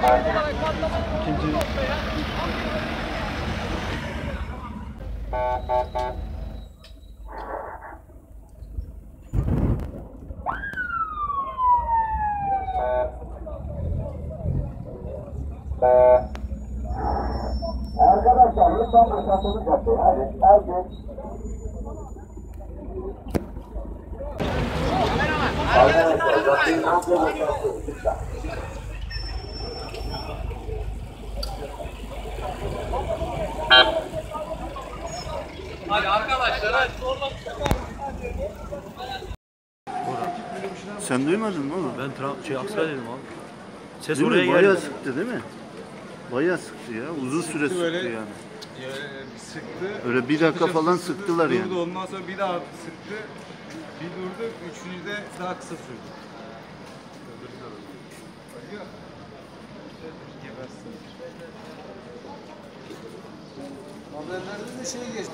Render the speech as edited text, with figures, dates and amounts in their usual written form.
İkinci. Arkadaşlar lütfen mesafeniz yapın. Hadi herkes. Arkadaşlar zaten komple mesafeniz lütfen. Hadi arkadaşlar hadi. Sen duymadın mı oğlum? Ben Aksaray'daydım abi. Ses Değil oraya mi? geldi. Bayağı sıktı değil mi? Bayağı sıktı ya. Uzun süre sıktı böyle, yani. Sıktı. Öyle bir dakika falan sıktılar durdu, yani. Ondan sonra bir daha sıktı. Bir durdu. Üçüncü de daha kısa sürdü. Haberlerde de şey geçti.